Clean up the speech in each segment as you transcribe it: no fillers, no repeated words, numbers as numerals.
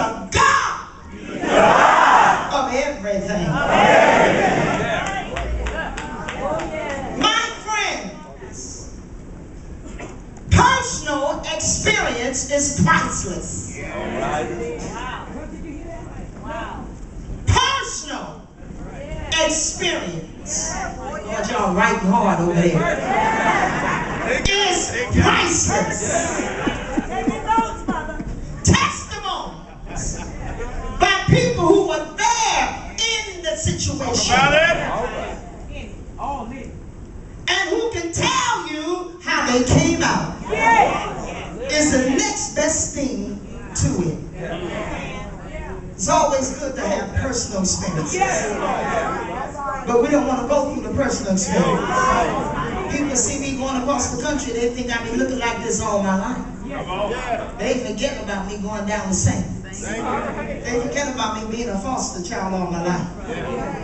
the God of everything. My friends, personal experience is priceless. Personal experience. Lord, y'all writing hard over there. Is priceless. Testimonies by people who were there in the situation and who can tell you how they came out is the next best thing to it. It's always good to have personal experiences, but we don't want to go through the personal experience. People see me going across the country, they think I've been looking like this all my life. They forget about me going down the same. They forget about me being a foster child all my life.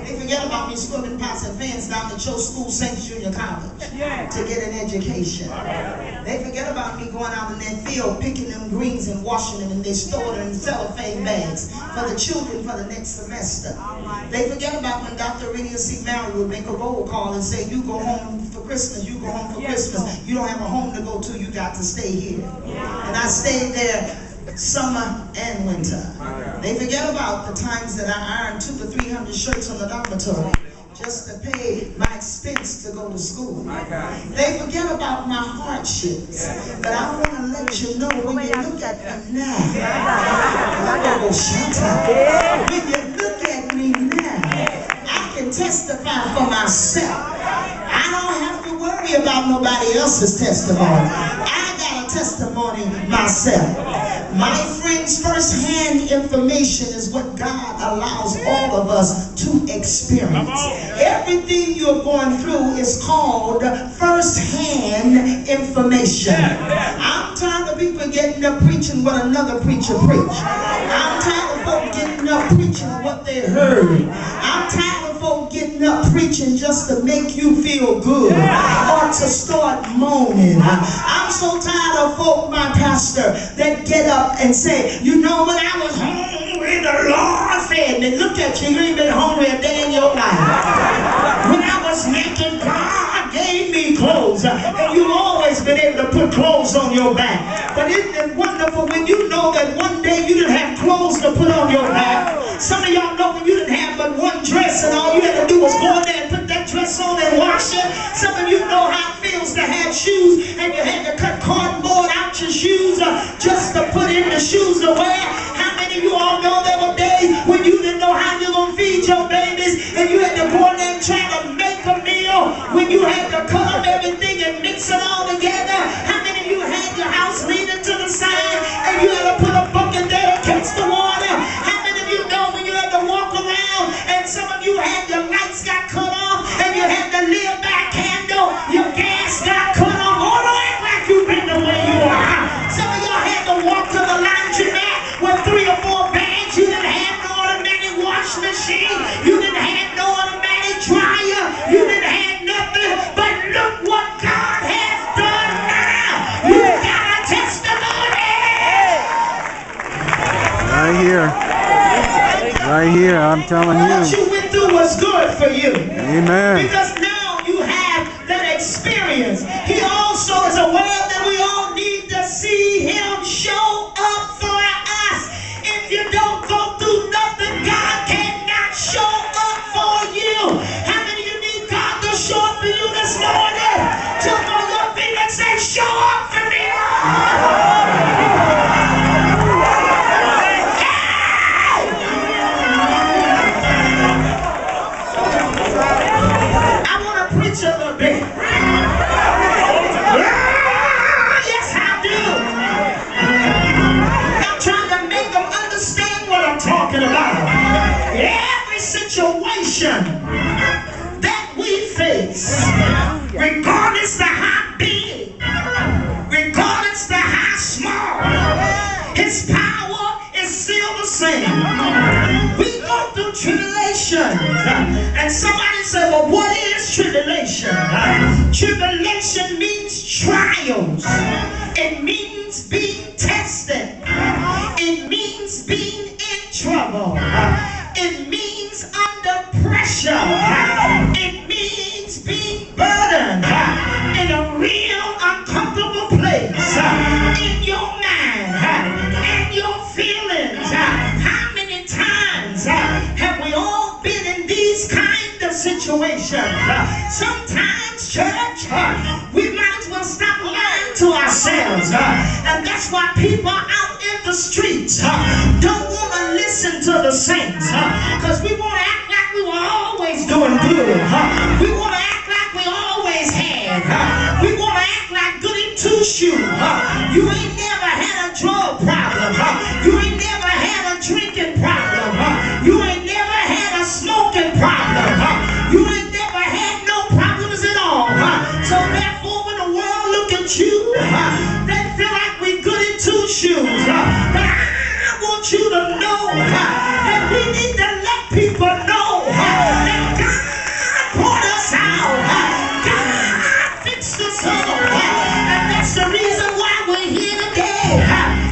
They forget about me swimming pots and pans down at your school, St. Junior College, to get an education. They forget about me going out in that field, picking them greens and washing them, and they store them in cellophane bags for the children for the next semester. They forget about when Dr. Renia C. Mary would make a roll call and say, you go home for Christmas, you go home for Christmas. You don't have a home to go to, you got to stay here. And I stayed there summer and winter. They forget about the times that I ironed 200 to 300 shirts on the dormitory just to pay my expense to go to school. They forget about my hardships. But I want to let you know, when you look at me now, when you look at me now, I can testify for myself. I don't have to worry about nobody else's testimony. I got a testimony myself. My friends, first-hand information is what God allows all of us to experience. Everything you're going through is called first-hand information. I'm tired of people getting up preaching what another preacher preached. I'm tired of folks getting up preaching what they heard. I'm tired of folks getting up preaching just to make you feel good or to start moaning. I'm so tired of folk, my pastor, that get up and say, you know, when I was hungry, the Lord fed me. Look at you, you ain't been hungry a day in your life. When I was naked, God gave me clothes. And you've always been able to put clothes on your back. But isn't it wonderful when you know that one day you didn't have clothes to put on your back? Some of y'all know when you didn't have but one dress and all you had to do was go in there and put that dress on and wash it. Some of you know how it feels to have shoes and you had to cut cardboard out your shoes just to put in the shoes to wear. How many of you all know there were days when you didn't know how you're going to feed your babies and you had to go in there and try to make a meal when you had to cut up everything and mix it all together? How many of you had your house leaning to the side and you had to put a bucket there to catch the water? How many of you know when you had to walk around and some of you had your lights got cut off and you had to live by candle, your gas got cut off? Oh, don't act like you've been the way you are. Some of y'all had to walk to the laundromat with 3 or 4 bags. You didn't have no automatic wash machine. You didn't have no automatic dryer. You didn't have nothing. But look what God has done now. You got a testimony. Right here. Right here, I'm telling you. What you went through was good for you. Amen. Because now you have that experience. He also is aware that we all need to see him show up for us. If you don't go through nothing, God cannot show up for you. How many of you need God to show up for you this morning? Jump on your feet and say, show up for me. A little bit. Yes, I do. I'm trying to make them understand what I'm talking about. Every situation that we face, regardless of how big, regardless of how small, his power is still the same. We go through tribulations. And somebody said, well, what is tribulation? Tribulation means trials. It means being tested. It means being trouble. It means under pressure. It means being burdened in a real uncomfortable place in your mind and your feelings. How many times have we all been in these kind of situations? Sometimes, church, we might as well stop lying to ourselves. And that's why people out in the streets don't want to listen to the saints, because we want to act like we were always doing good. We want to act like we always had. We want to act like goody two-shoes. You ain't never had a drug problem. You ain't never had a drinking problem. You ain't never had a smoking problem. You ain't never had no problems at all. So therefore, when the world look at you, they feel like we goody two-shoes. But I want you to know that we need to let people know that God brought us out. God fixed us up. And that's the reason why we're here today.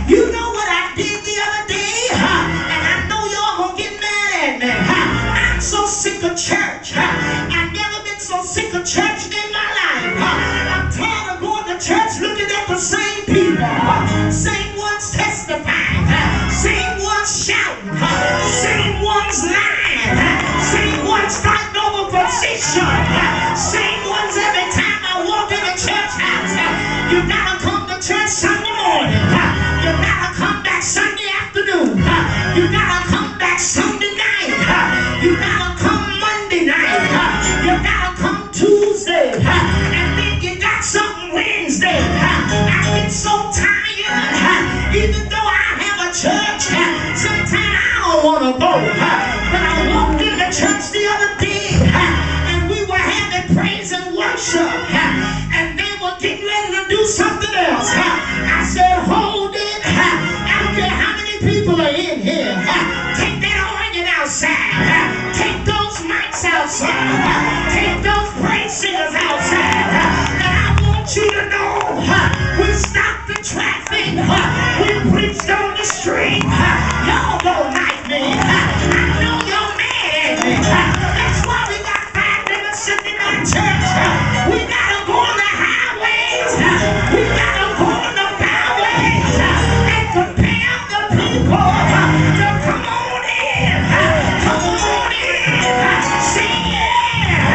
You know what I did the other day? And I know y'all gonna get mad at me. I'm so sick of church. I've never been so sick of church in my life. I'm tired of going to church looking at the same people. Same ones testifying. Same ones shouting. Same ones lying. Same ones fighting over position. Same ones every time I walk in a church house. You gotta come to church Sunday morning. You gotta come back Sunday afternoon. You gotta come back Sunday night. You gotta come Monday night. You gotta come Tuesday. And then you got something Wednesday. I get so tired. Even though I have a church, sometimes I don't want to go. But I walked in the church the other day, and we were having praise and worship, and they were getting ready to do something else. I said, hold it. I don't care how many people are in here. Take that organ outside. Take those mics outside. Take those praise singers outside. And I want you to know, we stopped the traffic. We preached on the street. Y'all don't like me. I know you're mad at me. That's why we got 5 niggas sitting in our church. We gotta go on the highways. We gotta go on the byways and compel the people to come on in. Come on in. Sing it.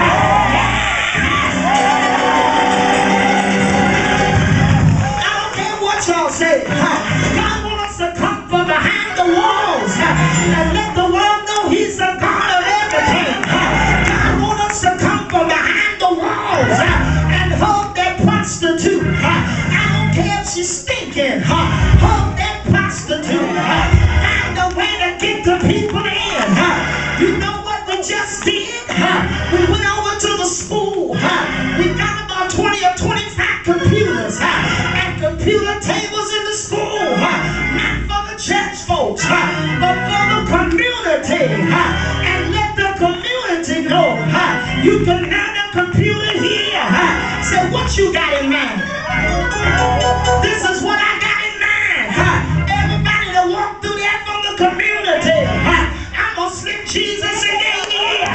I don't care what y'all say. God wants us to come from behind the walls and let the world know He's the God of everything. God wants us to come from behind the walls and hug that prostitute. I don't care if she's stinking. Hug that prostitute. Find a way to get the people in. You know what we just did? We went over to the school. We got about 20 or 25 computers and computer tables in the school. Not for the church folks, but for the community. And let the community know you can learn a computer here. So what you got in mind? This is what I got in mind. Everybody that walk through there from the community, I'm gonna slip Jesus in their ear.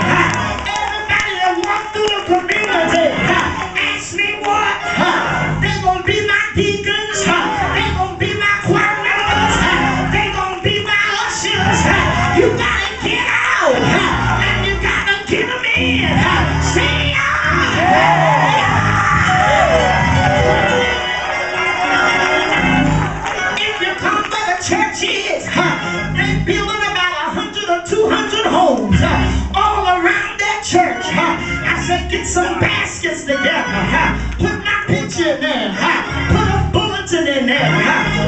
Everybody that walk through the community, ask me what? They gonna be my deacons. They gonna be my choir members. They gonna be my ushers. You gotta get out and you gotta get them in. Say if you come where the church is, they building about 100 or 200 homes all around that church. I said, get some baskets together. Put my picture in there. Put a bulletin in there.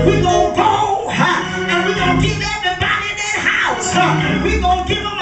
We gonna go and we gonna give everybody in that house. We gonna give them